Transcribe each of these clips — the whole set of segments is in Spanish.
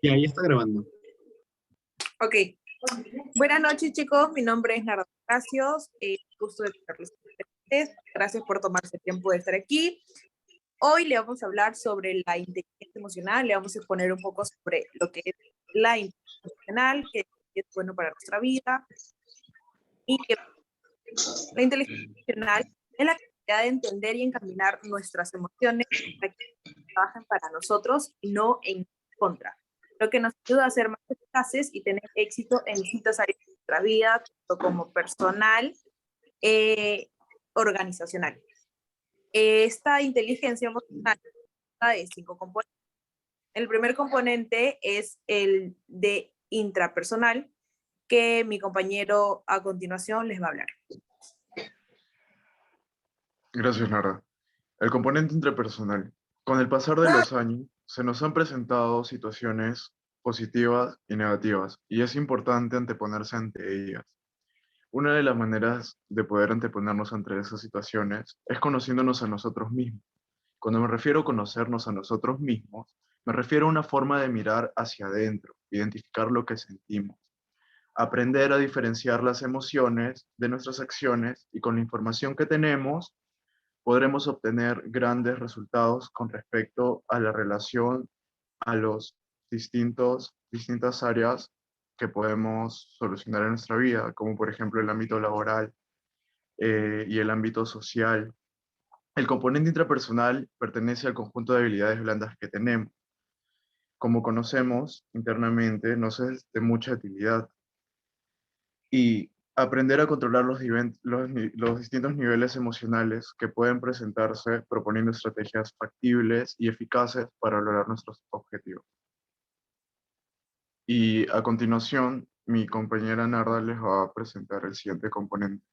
Y ahí está grabando. Ok. Buenas noches, chicos. Mi nombre es Narda Gracios. Gusto de verlos con ustedes. Gracias por tomarse el tiempo de estar aquí. Hoy le vamos a hablar sobre la inteligencia emocional. Le vamos a exponer un poco sobre lo que es la inteligencia emocional, que es bueno para nuestra vida. Y que la inteligencia emocional es la capacidad de entender y encaminar nuestras emociones para que trabajen para nosotros y no en contra, lo que nos ayuda a ser más eficaces y tener éxito en distintas áreas de nuestra vida, tanto como personal, organizacional. Esta inteligencia emocional está de 5 componentes. El primer componente es el de intrapersonal, que mi compañero a continuación les va a hablar. Gracias, Narda. El componente interpersonal. Con el pasar de los años, se nos han presentado situaciones positivas y negativas, y es importante anteponerse ante ellas. Una de las maneras de poder anteponernos ante esas situaciones es conociéndonos a nosotros mismos. Cuando me refiero a conocernos a nosotros mismos, me refiero a una forma de mirar hacia adentro, identificar lo que sentimos, aprender a diferenciar las emociones de nuestras acciones, y con la información que tenemos, podremos obtener grandes resultados con respecto a la relación, a los distintas áreas que podemos solucionar en nuestra vida, como por ejemplo el ámbito laboral y el ámbito social. El componente intrapersonal pertenece al conjunto de habilidades blandas que tenemos. Como conocemos internamente, nos es de mucha utilidad. Y aprender a controlar los distintos niveles emocionales que pueden presentarse proponiendo estrategias factibles y eficaces para lograr nuestros objetivos. Y a continuación, mi compañera Narda les va a presentar el siguiente componente.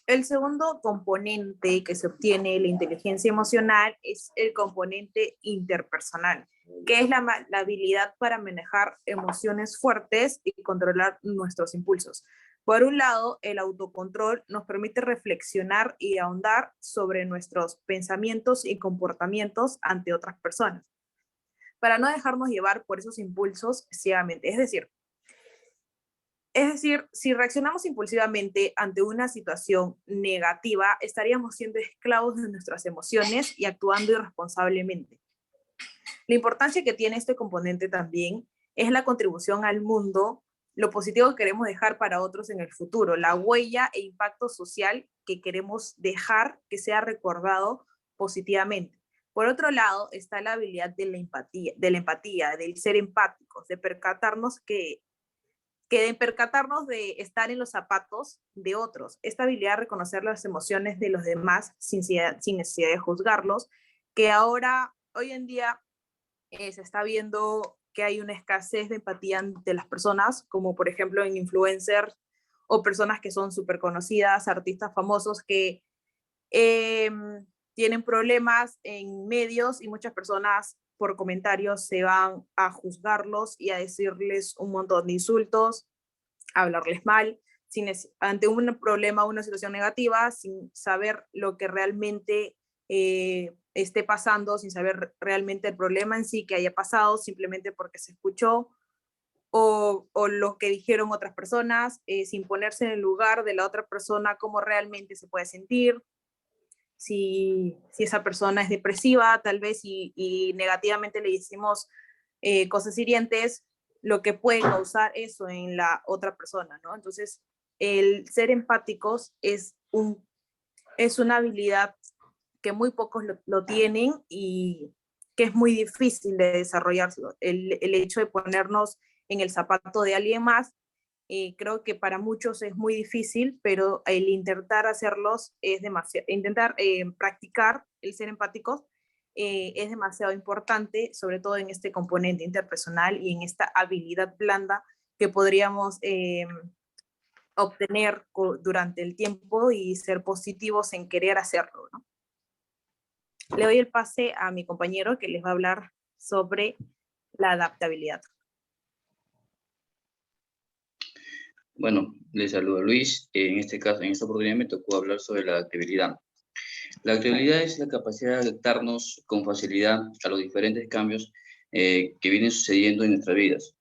El segundo componente que se obtiene de la inteligencia emocional es el componente interpersonal, que es la habilidad para manejar emociones fuertes y controlar nuestros impulsos. Por un lado, el autocontrol nos permite reflexionar y ahondar sobre nuestros pensamientos y comportamientos ante otras personas, para no dejarnos llevar por esos impulsos ciegamente. Es decir, si reaccionamos impulsivamente ante una situación negativa, estaríamos siendo esclavos de nuestras emociones y actuando irresponsablemente. La importancia que tiene este componente también es la contribución al mundo, lo positivo que queremos dejar para otros en el futuro, la huella e impacto social que queremos dejar que sea recordado positivamente. Por otro lado, está la habilidad de la empatía, del ser empáticos, de percatarnos de estar en los zapatos de otros. Esta habilidad de reconocer las emociones de los demás sin necesidad de juzgarlos, que hoy en día se está viendo que hay una escasez de empatía de las personas, como por ejemplo en influencers o personas que son súper conocidas, artistas famosos que tienen problemas en medios y muchas personas por comentarios se van a juzgarlos y a decirles un montón de insultos, a hablarles mal, ante un problema, una situación negativa, sin saber lo que realmente esté pasando, sin saber realmente el problema en sí que haya pasado, simplemente porque se escuchó, o lo que dijeron otras personas, sin ponerse en el lugar de la otra persona, cómo realmente se puede sentir, si esa persona es depresiva, tal vez, y negativamente le decimos cosas hirientes, lo que puede causar eso en la otra persona, ¿no? Entonces, el ser empáticos es una habilidad que muy pocos lo tienen y que es muy difícil de desarrollarlo. El hecho de ponernos en el zapato de alguien más, creo que para muchos es muy difícil, pero el intentar hacerlos es demasiado, intentar practicar el ser empáticos es demasiado importante, sobre todo en este componente interpersonal y en esta habilidad blanda que podríamos obtener durante el tiempo y ser positivos en querer hacerlo, ¿no? Le doy el pase a mi compañero que les va a hablar sobre la adaptabilidad. Bueno, les saludo a Luis. En este caso, en esta oportunidad me tocó hablar sobre la adaptabilidad. La adaptabilidad es la capacidad de adaptarnos con facilidad a los diferentes cambios que vienen sucediendo en nuestras vidas.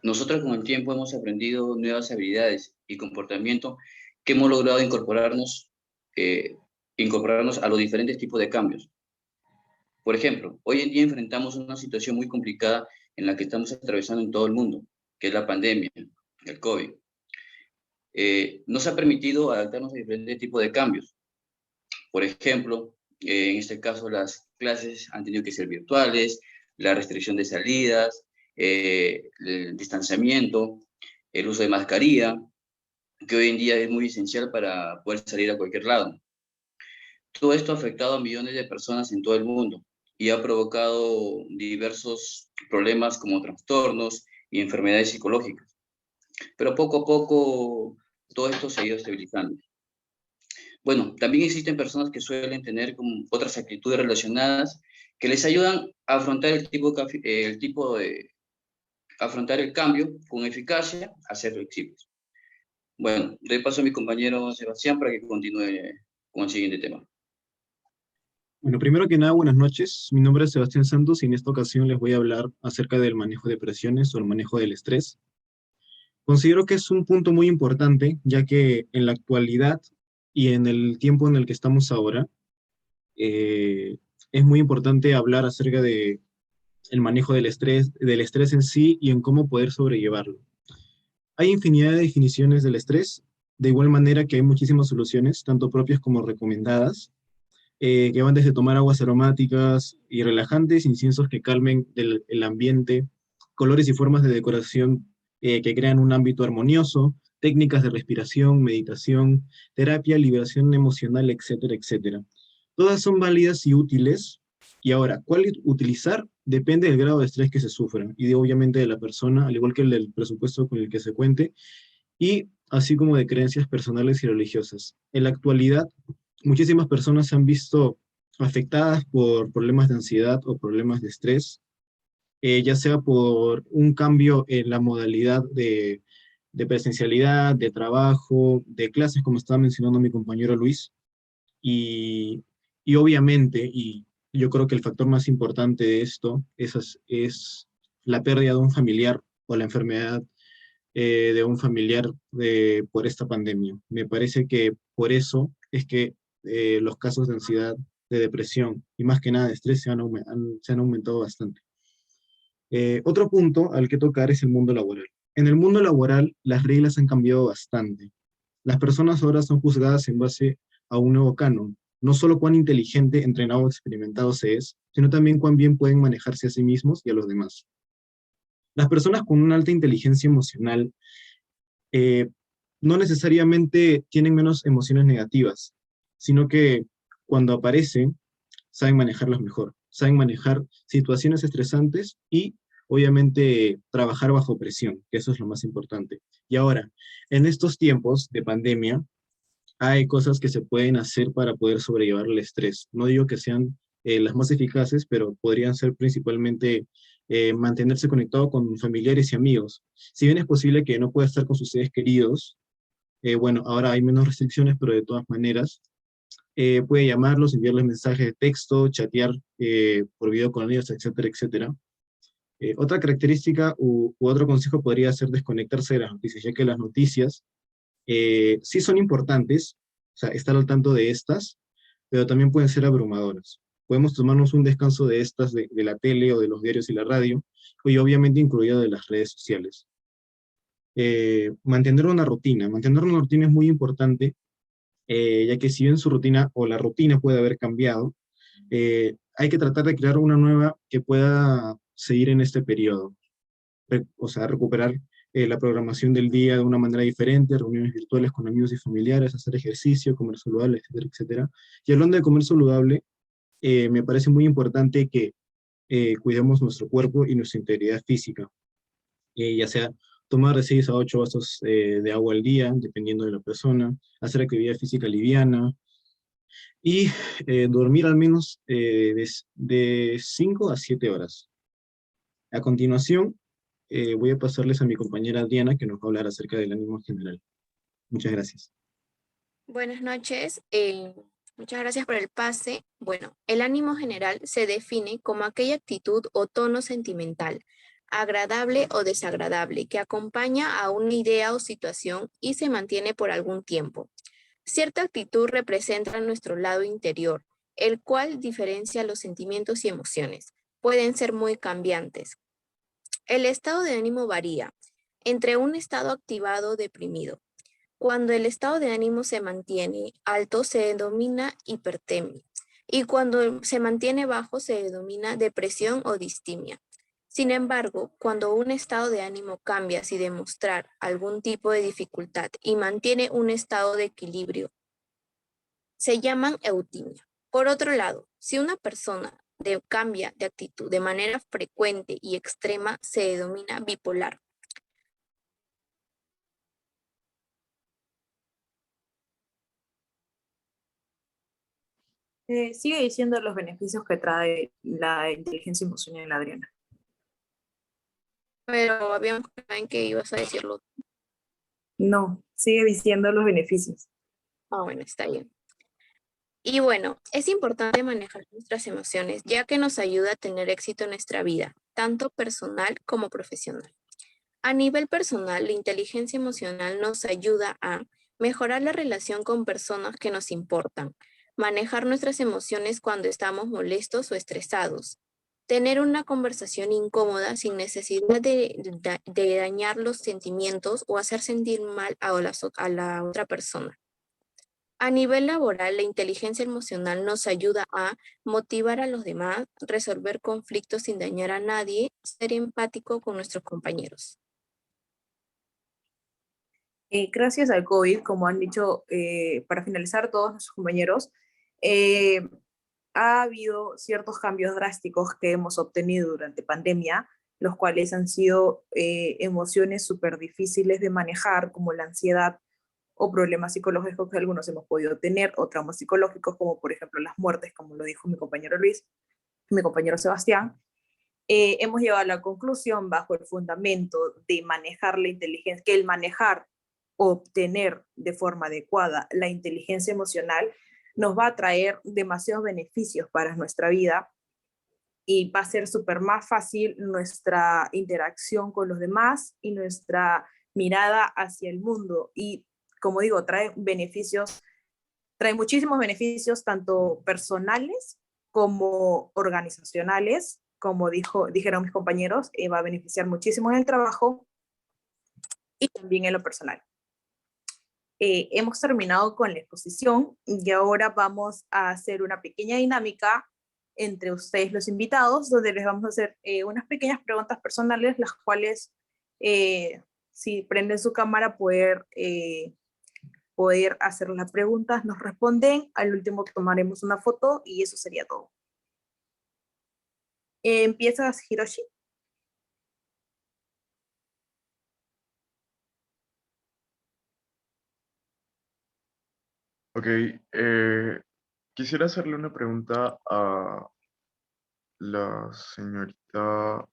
Nosotros con el tiempo hemos aprendido nuevas habilidades y comportamiento que hemos logrado incorporarnos a los diferentes tipos de cambios. Por ejemplo, hoy en día enfrentamos una situación muy complicada en la que estamos atravesando en todo el mundo, que es la pandemia, el COVID. Nos ha permitido adaptarnos a diferentes tipos de cambios. Por ejemplo, en este caso las clases han tenido que ser virtuales, la restricción de salidas, el distanciamiento, el uso de mascarilla, que hoy en día es muy esencial para poder salir a cualquier lado. Todo esto ha afectado a millones de personas en todo el mundo y ha provocado diversos problemas como trastornos y enfermedades psicológicas. Pero poco a poco todo esto se ha ido estabilizando. Bueno, también existen personas que suelen tener como otras actitudes relacionadas que les ayudan a afrontar afrontar el cambio con eficacia, a ser flexibles. Bueno, doy paso a mi compañero Sebastián para que continúe con el siguiente tema. Bueno, primero que nada, buenas noches. Mi nombre es Sebastián Santos y en esta ocasión les voy a hablar acerca del manejo de presiones o el manejo del estrés. Considero que es un punto muy importante, ya que en la actualidad y en el tiempo en el que estamos ahora, es muy importante hablar acerca de el manejo del estrés en sí y en cómo poder sobrellevarlo. Hay infinidad de definiciones del estrés, de igual manera que hay muchísimas soluciones, tanto propias como recomendadas, que van desde tomar aguas aromáticas y relajantes, inciensos que calmen el ambiente, colores y formas de decoración que crean un ámbito armonioso, técnicas de respiración, meditación, terapia, liberación emocional, etcétera, etcétera. Todas son válidas y útiles. Y ahora, ¿cuál utilizar? Depende del grado de estrés que se sufra y obviamente de la persona, al igual que el del presupuesto con el que se cuente, y así como de creencias personales y religiosas. En la actualidad, muchísimas personas se han visto afectadas por problemas de ansiedad o problemas de estrés, ya sea por un cambio en la modalidad de presencialidad, de trabajo, de clases, como estaba mencionando mi compañero Luis, y, y obviamente, y yo creo que el factor más importante de esto es la pérdida de un familiar o la enfermedad de un familiar por esta pandemia. Me parece que por eso es que los casos de ansiedad, de depresión y más que nada de estrés se han aumentado bastante. Otro punto al que tocar es el mundo laboral. En el mundo laboral las reglas han cambiado bastante. Las personas ahora son juzgadas en base a un nuevo canon. No solo cuán inteligente, entrenado o experimentado se es, sino también cuán bien pueden manejarse a sí mismos y a los demás. Las personas con una alta inteligencia emocional eh, no necesariamente tienen menos emociones negativas, sino que cuando aparecen, saben manejarlas mejor, saben manejar situaciones estresantes y obviamente trabajar bajo presión, que eso es lo más importante. Y ahora, en estos tiempos de pandemia, hay cosas que se pueden hacer para poder sobrellevar el estrés. No digo que sean las más eficaces, pero podrían ser principalmente mantenerse conectado con familiares y amigos. Si bien es posible que no pueda estar con sus seres queridos, bueno, ahora hay menos restricciones, pero de todas maneras, puede llamarlos, enviarles mensajes de texto, chatear por video con ellos, etcétera, etcétera. Otra característica u otro consejo podría ser desconectarse de las noticias, ya que las noticias sí son importantes, o sea, estar al tanto de estas, pero también pueden ser abrumadoras. Podemos tomarnos un descanso de estas, de la tele o de los diarios y la radio, y obviamente incluido de las redes sociales. Mantener una rutina. Mantener una rutina es muy importante, ya que si bien su rutina o la rutina puede haber cambiado, hay que tratar de crear una nueva que pueda seguir en este periodo. O sea, recuperar la programación del día de una manera diferente, reuniones virtuales con amigos y familiares, hacer ejercicio, comer saludable, etcétera, etcétera. Y hablando de comer saludable, me parece muy importante que cuidemos nuestro cuerpo y nuestra integridad física, ya sea tomar de 6 a 8 vasos de agua al día, dependiendo de la persona, hacer actividad física liviana y dormir al menos de 5 a 7 horas. A continuación, voy a pasarles a mi compañera Diana, que nos va a hablar acerca del ánimo general. Muchas gracias. Buenas noches. Muchas gracias por el pase. Bueno, el ánimo general se define como aquella actitud o tono sentimental, agradable o desagradable, que acompaña a una idea o situación y se mantiene por algún tiempo. Cierta actitud representa nuestro lado interior, el cual diferencia los sentimientos y emociones. Pueden ser muy cambiantes. El estado de ánimo varía entre un estado activado o deprimido. Cuando el estado de ánimo se mantiene alto, se denomina hipertemia. Y cuando se mantiene bajo, se denomina depresión o distimia. Sin embargo, cuando un estado de ánimo cambia sin demostrar algún tipo de dificultad y mantiene un estado de equilibrio, se llaman eutimia. Por otro lado, si una persona cambia de actitud de manera frecuente y extrema, se denomina bipolar. Sigue diciendo los beneficios que trae la inteligencia emocional, Adriana. Pero habíamos quedado en que ibas a decirlo. No, sigue diciendo los beneficios. Ah, bueno, está bien. Y bueno, es importante manejar nuestras emociones, ya que nos ayuda a tener éxito en nuestra vida, tanto personal como profesional. A nivel personal, la inteligencia emocional nos ayuda a mejorar la relación con personas que nos importan, manejar nuestras emociones cuando estamos molestos o estresados, tener una conversación incómoda sin necesidad de dañar los sentimientos o hacer sentir mal a la otra persona. A nivel laboral, la inteligencia emocional nos ayuda a motivar a los demás, resolver conflictos sin dañar a nadie, ser empático con nuestros compañeros. Gracias al COVID, como han dicho, para finalizar todos nuestros compañeros, eh, ha habido ciertos cambios drásticos que hemos obtenido durante pandemia, los cuales han sido emociones súper difíciles de manejar, como la ansiedad o problemas psicológicos que algunos hemos podido tener, o traumas psicológicos, como por ejemplo las muertes, como lo dijo mi compañero Luis, mi compañero Sebastián. Hemos llegado a la conclusión, bajo el fundamento de manejar la inteligencia, que el manejar, obtener de forma adecuada la inteligencia emocional, nos va a traer demasiados beneficios para nuestra vida y va a ser súper más fácil nuestra interacción con los demás y nuestra mirada hacia el mundo. Y como digo, trae beneficios, trae muchísimos beneficios, tanto personales como organizacionales. Como dijeron mis compañeros, va a beneficiar muchísimo en el trabajo y también en lo personal. Hemos terminado con la exposición y ahora vamos a hacer una pequeña dinámica entre ustedes los invitados, donde les vamos a hacer unas pequeñas preguntas personales, las cuales, si prenden su cámara, poder hacer las preguntas, nos responden, al último tomaremos una foto y eso sería todo. ¿Empiezas, Hiroshi? Ok, quisiera hacerle una pregunta a la señorita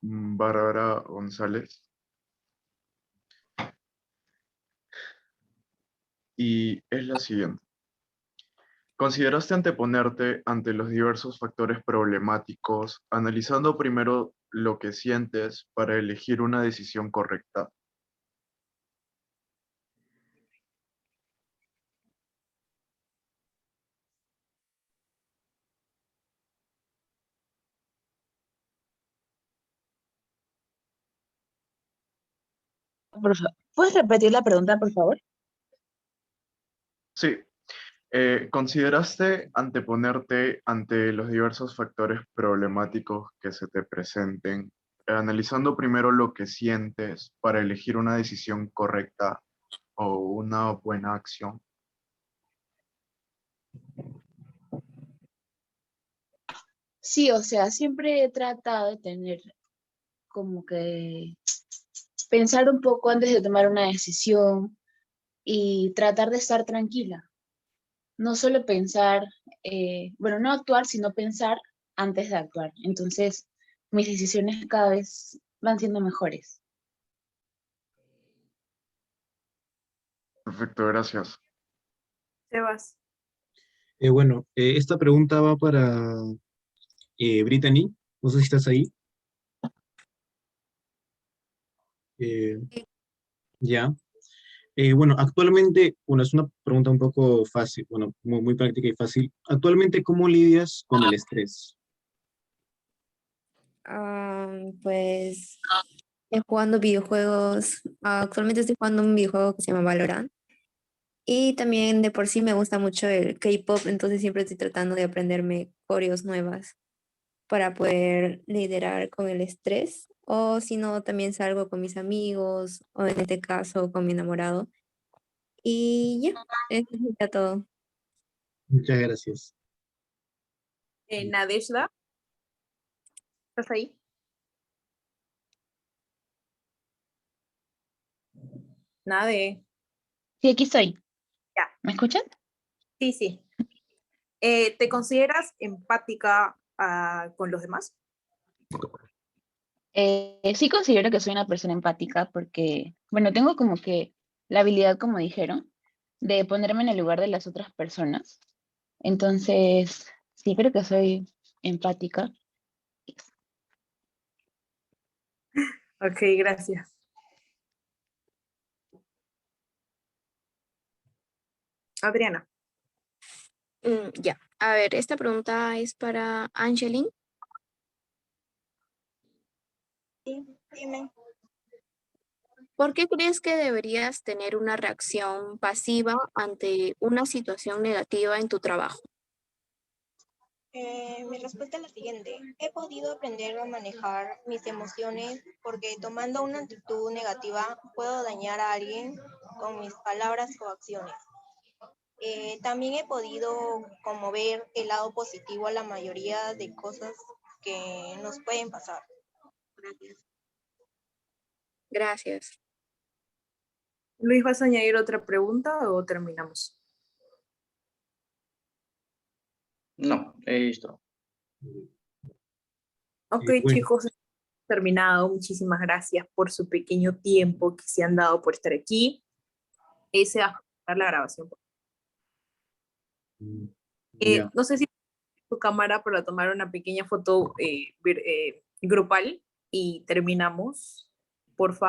Bárbara González. Y es la siguiente. ¿Consideraste anteponerte ante los diversos factores problemáticos, analizando primero lo que sientes para elegir una decisión correcta? ¿Puedes repetir la pregunta, por favor? Sí. ¿Consideraste anteponerte ante los diversos factores problemáticos que se te presenten, analizando primero lo que sientes para elegir una decisión correcta o una buena acción? Sí, o sea, siempre he tratado de tener como que pensar un poco antes de tomar una decisión y tratar de estar tranquila. No solo pensar, bueno, no actuar, sino pensar antes de actuar. Entonces, mis decisiones cada vez van siendo mejores. Perfecto, gracias. Sebas. Bueno, esta pregunta va para Brittany. No sé si estás ahí. Eh, ya. Bueno, actualmente, bueno, es una pregunta un poco fácil, bueno, muy práctica y fácil. Actualmente, ¿cómo lidias con el estrés? Pues jugando videojuegos. Actualmente estoy jugando un videojuego que se llama Valorant. Y también de por sí me gusta mucho el K-pop, entonces siempre estoy tratando de aprenderme coreos nuevas para poder lidiar con el estrés. O si no, también salgo con mis amigos o en este caso con mi enamorado. Y ya, eso sería todo. Muchas gracias. Nadeshda, ¿estás ahí? Nade. Sí, aquí estoy. Ya, ¿Me escuchan? sí, sí. ¿Te consideras empática con los demás? Sí considero que soy una persona empática porque, bueno, tengo como que la habilidad, como dijeron, de ponerme en el lugar de las otras personas. Entonces, sí creo que soy empática. Ok, gracias. Adriana. Ya, a ver, esta pregunta es para Angeline. Sí, dime. ¿Por qué crees que deberías tener una reacción pasiva ante una situación negativa en tu trabajo? Mi respuesta es la siguiente. He podido aprender a manejar mis emociones porque tomando una actitud negativa puedo dañar a alguien con mis palabras o acciones. También he podido como ver el lado positivo a la mayoría de cosas que nos pueden pasar. Gracias. Gracias. Luis, ¿vas a añadir otra pregunta o terminamos? No, listo. Ok, Bueno, chicos, terminado. Muchísimas gracias por su pequeño tiempo que se han dado por estar aquí. Se va a cortar la grabación. mm, ya. No sé si tu cámara para tomar una pequeña foto grupal y terminamos. Por favor.